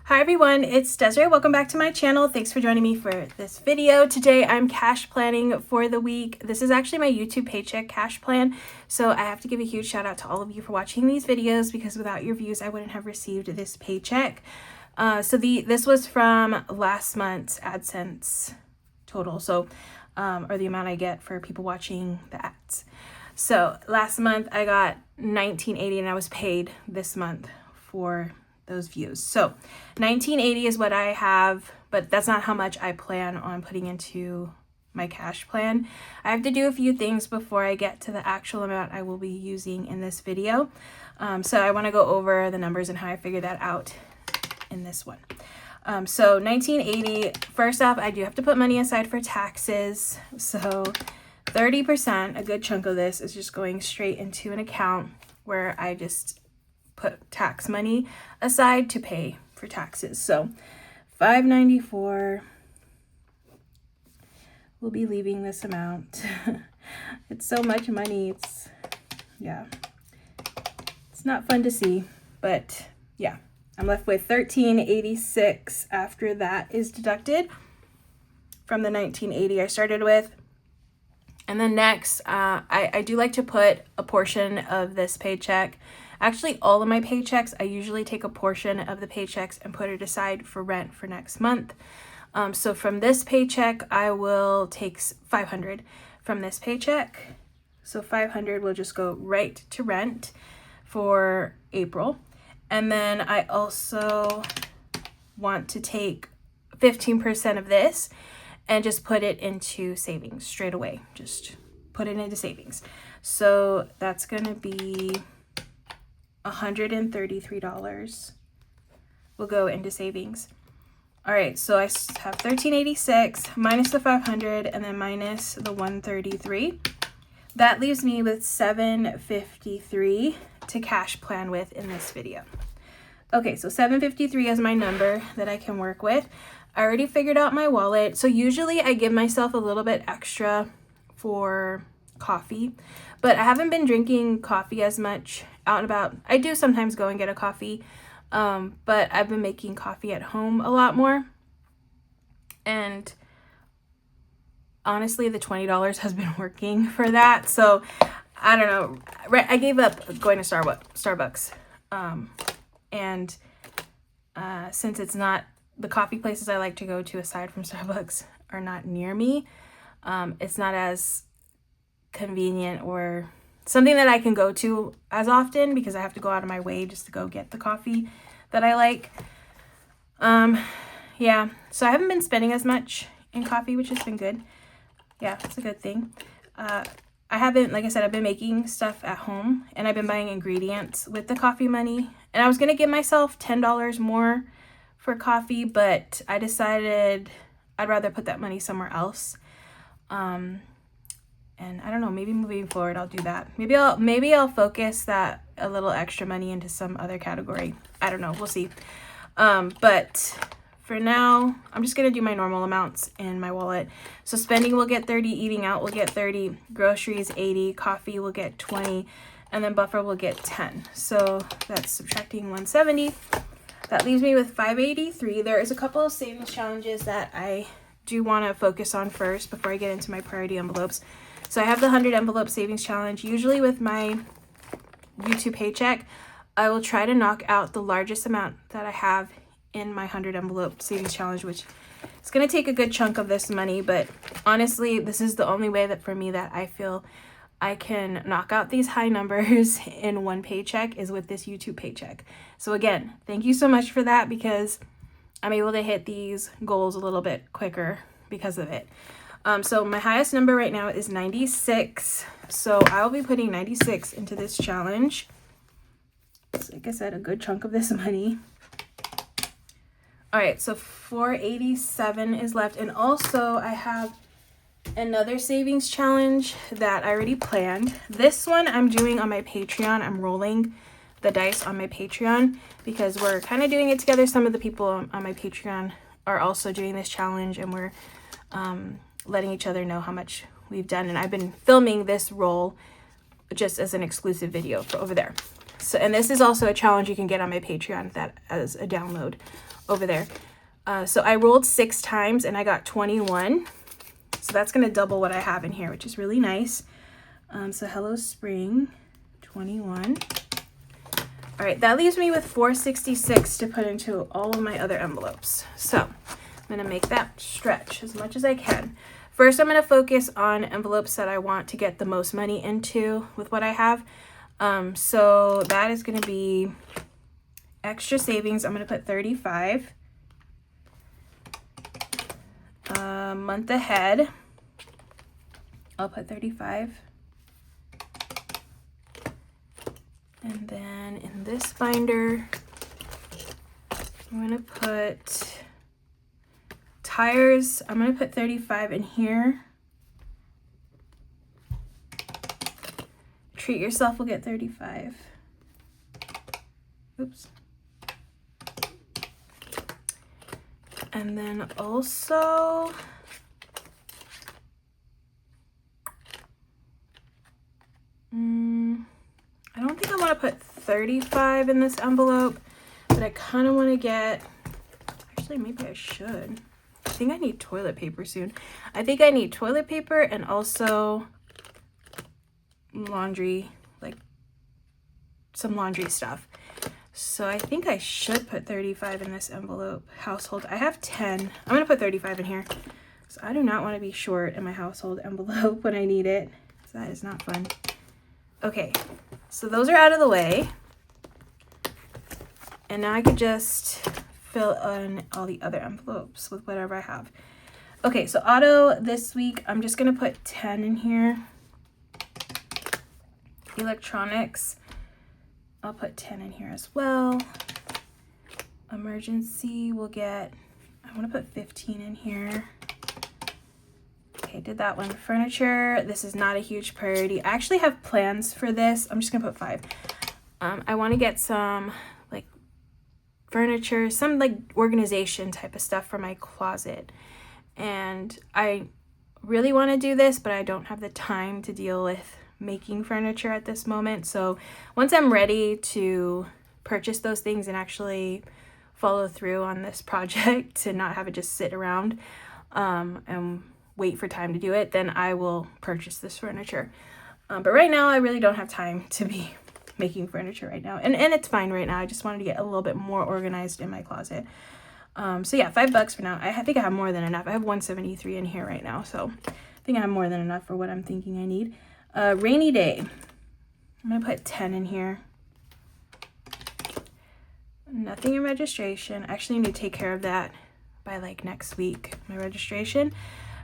Hi everyone, it's Desiree. Welcome back to my channel. Thanks for joining me for this video. Today I'm cash planning for the week. This is actually my YouTube paycheck cash plan. So I have to give a huge shout out to all of you for watching these videos because without your views I wouldn't have received this paycheck. This was from last month's AdSense total. So or the amount I get for people watching the ads. So last month I got $19.80 and I was paid this month for those views. So $19.80 is what I have, but that's not how much I plan on putting into my cash plan. I have to do a few things before I get to the actual amount I will be using in this video. So I want to go over the numbers and how I figured that out in this one. So $19.80, first off, I do have to put money aside for taxes. So 30%, a good chunk of this is just going straight into an account where I just put tax money aside to pay for taxes. So $5.94 will be leaving this amount. It's so much money. It's not fun to see, but yeah, I'm left with $13.86 after that is deducted from the $19.80 I started with. And then next, I do like to put a portion of this paycheck. Actually, all of my paychecks, I usually take a portion of the paychecks and put it aside for rent for next month. So from this paycheck, I will take $500 from this paycheck. So $500 will just go right to rent for April. And then I also want to take 15% of this and just put it into savings straight away. Just put it into savings. So that's going to be $133 will go into savings. All right, so I have $13.86 minus the $500 and then minus the $133. That leaves me with $753 to cash plan with in this video. Okay, so $753 is my number that I can work with. I already figured out my wallet. So usually I give myself a little bit extra for coffee, but I haven't been drinking coffee as much out and about. I do sometimes go and get a coffee, but I've been making coffee at home a lot more. And honestly, the $20 has been working for that. So I don't know. I gave up going to Starbucks. And since it's not, the coffee places I like to go to aside from Starbucks are not near me, it's not as convenient or something that I can go to as often because I have to go out of my way just to go get the coffee that I like. Yeah, so I haven't been spending as much in coffee, which has been good. Yeah, it's a good thing. I haven't, like I said, I've been making stuff at home and I've been buying ingredients with the coffee money. And I was going to give myself $10 more for coffee, but I decided I'd rather put that money somewhere else. And I don't know, maybe moving forward I'll do that. Maybe I'll focus that a little extra money into some other category. I don't know, we'll see. But for now, I'm just gonna do my normal amounts in my wallet. So spending will get 30, eating out will get 30, groceries 80, coffee will get 20, and then buffer will get 10. So that's subtracting 170. That leaves me with 583. There is a couple of savings challenges that I do want to focus on first before I get into my priority envelopes. So I have the 100 envelope savings challenge. Usually with my YouTube paycheck, I will try to knock out the largest amount that I have in my 100 envelope savings challenge, which is going to take a good chunk of this money. But honestly, this is the only way that for me that I feel I can knock out these high numbers in one paycheck is with this YouTube paycheck. So again, thank you so much for that because I'm able to hit these goals a little bit quicker because of it. So my highest number right now is 96. So I will be putting 96 into this challenge. So like I said, a good chunk of this money. All right, so 487 is left. And also I have another savings challenge that I already planned. This one I'm doing on my Patreon. I'm rolling the dice on my Patreon because we're kind of doing it together. Some of the people on my Patreon are also doing this challenge and we're letting each other know how much we've done. And I've been filming this roll just as an exclusive video for over there. So, and this is also a challenge you can get on my Patreon that as a download over there. So I rolled 6 times and I got 21. So that's going to double what I have in here, which is really nice. So Hello Spring, 21. All right, that leaves me with 466 to put into all of my other envelopes. So I'm going to make that stretch as much as I can. First, I'm going to focus on envelopes that I want to get the most money into with what I have. So that is going to be extra savings. I'm going to put 35. Month ahead, I'll put 35. And then in this binder, I'm going to put tires. I'm going to put 35 in here. Treat Yourself will get 35. Oops. And then also, I don't think I want to put 35 in this envelope, but I kind of want to get, actually maybe I should. I think I need toilet paper soon. I think I need toilet paper and also laundry, like some laundry stuff. So I think I should put 35 in this envelope. Household, I have 10. I'm going to put 35 in here. So I do not want to be short in my household envelope when I need it. So that is not fun. Okay, so those are out of the way. And now I could just fill in all the other envelopes with whatever I have. Okay, so auto this week, I'm just going to put 10 in here. Electronics, I'll put 10 in here as well. Emergency, we'll get, I want to put 15 in here. Okay, did that one. Furniture, this is not a huge priority. I actually have plans for this. I'm just gonna put 5. I want to get some like furniture, some like organization type of stuff for my closet. And I really want to do this, but I don't have the time to deal with making furniture at this moment. So once I'm ready to purchase those things and actually follow through on this project to not have it just sit around and wait for time to do it, then I will purchase this furniture. But right now I really don't have time to be making furniture right now, and it's fine right now. I just wanted to get a little bit more organized in my closet. So yeah, $5 for now. I think I have more than enough. I have 173 in here right now, so I think I have more than enough for what I'm thinking I need. Rainy day, I'm gonna put 10 in here. Nothing in registration. I actually need to take care of that by like next week, my registration.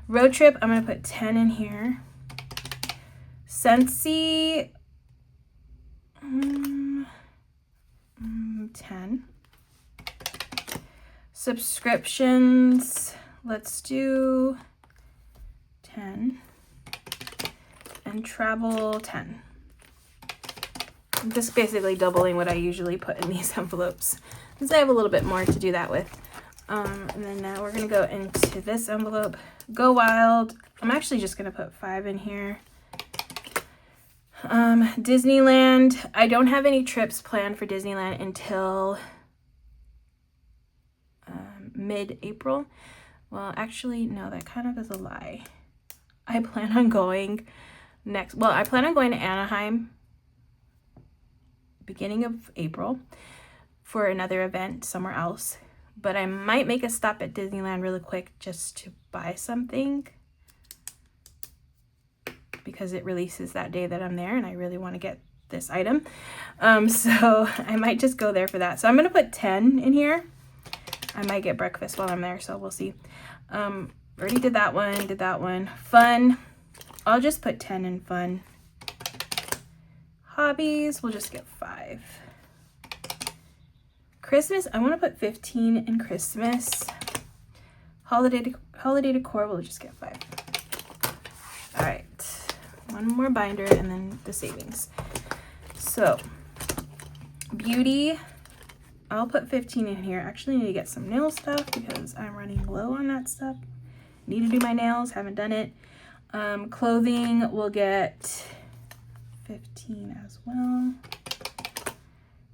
Road trip, I'm gonna put 10 in here. Scentsy, 10. Subscriptions, let's do 10. And travel, 10. I'm just basically doubling what I usually put in these envelopes, because I have a little bit more to do that with. And then now we're gonna go into this envelope. Go Wild, I'm actually just gonna put 5 in here. Disneyland, I don't have any trips planned for Disneyland until mid-April. Well, actually, no, that kind of is a lie. I plan on going I plan on going to Anaheim beginning of April for another event somewhere else, but I might make a stop at Disneyland really quick just to buy something because it releases that day that I'm there and I really want to get this item. So I might just go there for that. So I'm going to put 10 in here. I might get breakfast while I'm there, so we'll see. Already did that one. Fun, I'll just put 10 in fun. Hobbies, we'll just get 5. Christmas, I want to put 15 in Christmas. Holiday decor, we'll just get 5. All right, one more binder and then the savings. So beauty, I'll put 15 in here. Actually need to get some nail stuff because I'm running low on that stuff. Need to do my nails, haven't done it. Clothing, we'll get 15 as well.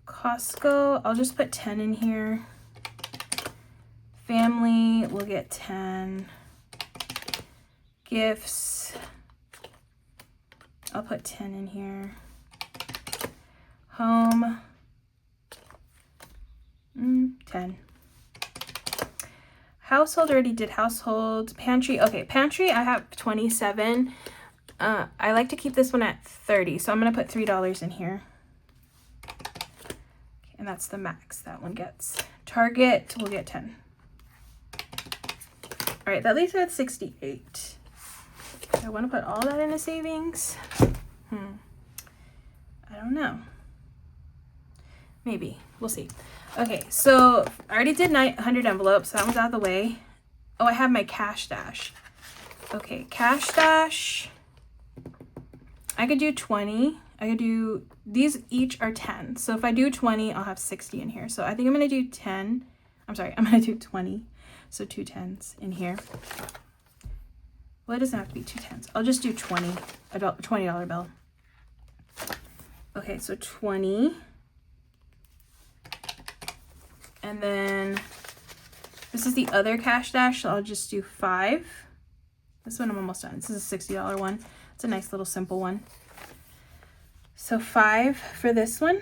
Costco, I'll just put 10 in here. Family will get 10. Gifts, I'll put 10 in here. Home, 10. Household, already did household. Pantry, okay, pantry I have 27. I like to keep this one at 30, so I'm gonna put $3 in here. And that's the max that one gets. Target will get 10. All right, that leaves me with 68. I want to put all that into savings. I don't know. Maybe. We'll see. Okay, so I already did 900 envelopes. That one's out of the way. Oh, I have my cash stash. Okay, cash stash. I could do 20. I could do, these each are 10. So if I do 20, I'll have 60 in here. So I think I'm going to do 10. I'm sorry, I'm going to do 20. So 2 10s in here. Well, it doesn't have to be 2 10s. I'll just do 20, a $20 bill. Okay, so 20. And then this is the other cash dash, so I'll just do 5. This one I'm almost done. This is a $60 one. It's a nice little simple one. So 5 for this one.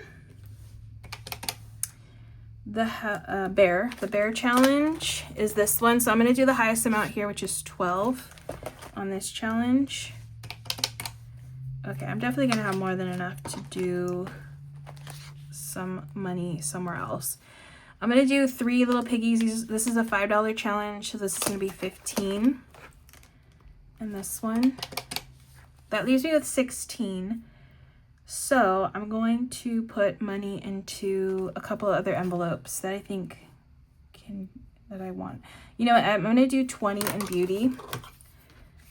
The bear challenge is this one. So I'm going to do the highest amount here, which is 12 on this challenge. Okay, I'm definitely going to have more than enough to do some money somewhere else. I'm going to do 3 little piggies. This is a $5 challenge, so this is going to be 15. And this one. That leaves me with 16. So I'm going to put money into a couple of other envelopes that I think that I want. You know what, I'm going to do 20 in beauty.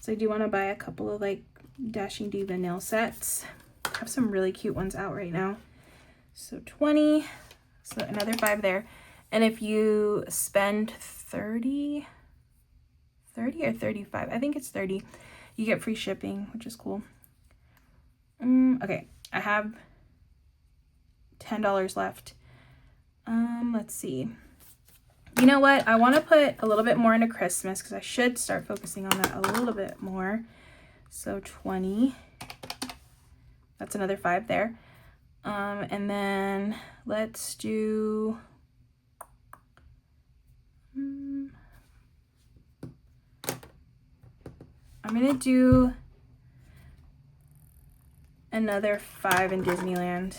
So I do want to buy a couple of like Dashing Diva nail sets. I have some really cute ones out right now. So 20, so another 5 there. And if you spend 30 or 35, I think it's 30, you get free shipping, which is cool. Okay, I have $10 left. Let's see. You know what? I want to put a little bit more into Christmas because I should start focusing on that a little bit more. So 20. That's another 5 there. And then let's do I'm gonna do another 5 in Disneyland.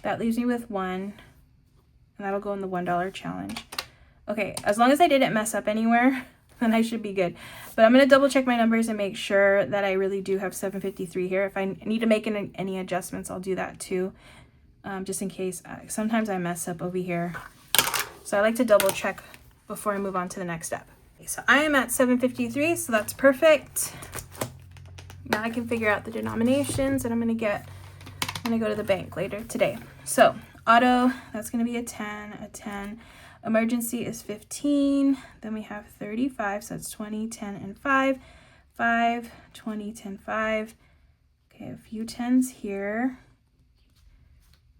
That leaves me with 1, and that'll go in the $1 challenge. Okay, as long as I didn't mess up anywhere, then I should be good. But I'm gonna double check my numbers and make sure that I really do have 753 here. If I need to make any adjustments, I'll do that too, just in case. Sometimes I mess up over here. So I like to double check before I move on to the next step. Okay, so I am at 753, so that's perfect. Now I can figure out the denominations that I'm gonna get when I go to the bank later today. So auto, that's gonna be a 10, a 10. Emergency is 15. Then we have 35, so that's 20, 10, and 5. 5, 20, 10, 5. Okay, a few 10s here.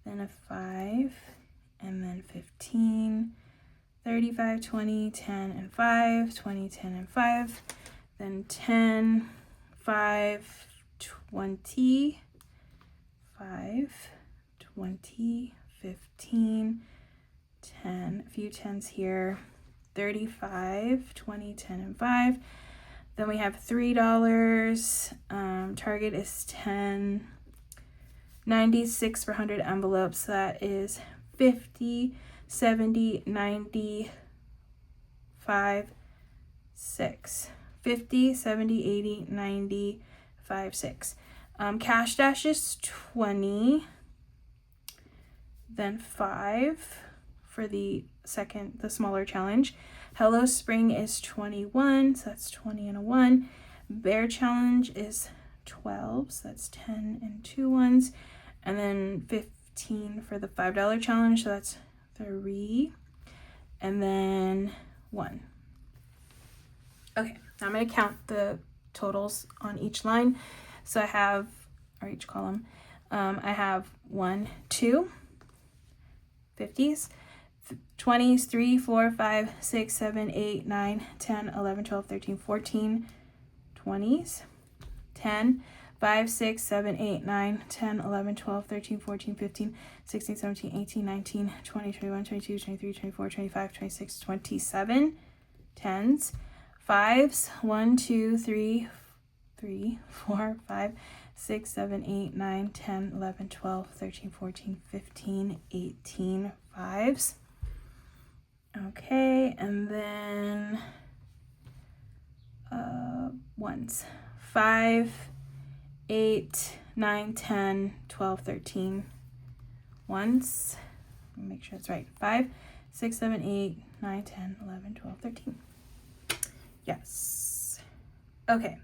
Then a 5, and then 15. 35, 20, 10, and 5. 20, 10, and 5. Then 10, 5, 20, 5, 20, 15, 10, a few 10s here, 35, 20, 10, and 5. Then we have $3. Target is 10. 96 for 100 envelopes. That is 50, 70, 90, 5, 6. 50, 70, 80, 90, 5, 6. Cash dash is 20. Then 5 for the smaller challenge. Hello Spring is 21, so that's 20 and a 1. Bear challenge is 12, so that's 10 and 2 ones. And then 15 for the $5 challenge, so that's 3. And then 1. Okay, now I'm going to count the totals on each line. So I have, or each column, I have 1, 2, 50s, 20s, 3, 4, 5, 6, 7, 8, 9, 10, 11, 12, 13, 14, 20s, 10, 5, 6, 7, 8, 9, 10, 11, 12, 13, 14, 15, 16, 17, 18, 19, 20, 21, 22, 23, 24, 25, 26, 27, 10s, 5s, 1, 2, 3, 4, 5, 6, 7, 8, 9, 10, 11, 12, 13, 14, 15, 18, 5s. Okay, and then ones. 5, 8, 9, 10, 12, 13 ones. Let me make sure that's right. 5, 6, 7, 8, 9, 10, 11, 12, 13. Yes. Okay.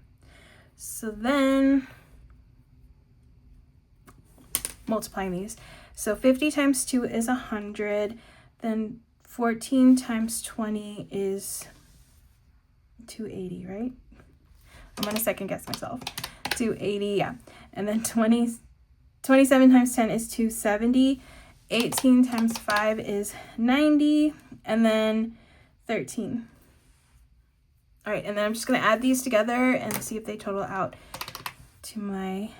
So then multiplying these. So 50 times 2 is 100. Then 14 times 20 is 280, right? I'm gonna second guess myself. 280, yeah. And then 27 times 10 is 270. 18 times 5 is 90. And then 13. All right, and then I'm just gonna add these together and see if they total out to my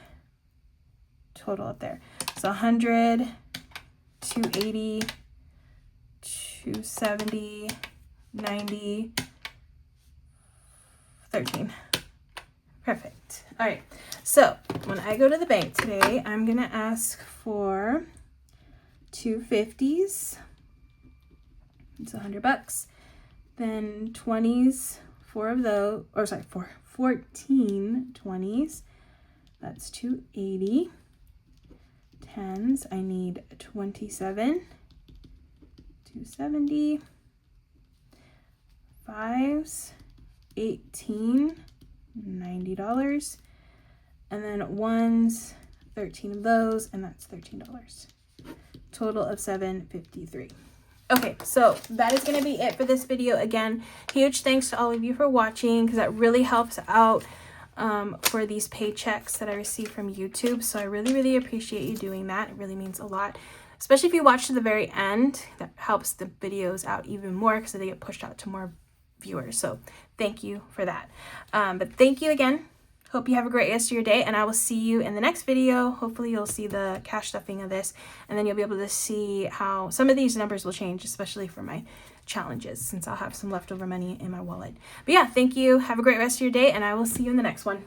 total up there. So 100, 280, 270, 90, 13. Perfect. All right, so when I go to the bank today, I'm gonna ask for 2 50s. It's $100. Then 20s, 4 of those, or sorry, 14 20s. That's 280. 10s, I need 27. 270. 5s, 18, $90. And then 1s, 13 of those, and that's $13. Total of $753. Okay, so that is going to be it for this video. Again, huge thanks to all of you for watching, because that really helps out for these paychecks that I receive from YouTube. So I really, really appreciate you doing that. It really means a lot, especially if you watch to the very end. That helps the videos out even more because they get pushed out to more viewers. So thank you for that. But thank you again. Hope you have a great rest of your day, and I will see you in the next video. Hopefully you'll see the cash stuffing of this, and then you'll be able to see how some of these numbers will change, especially for my challenges, since I'll have some leftover money in my wallet. But yeah, thank you. Have a great rest of your day, and I will see you in the next one.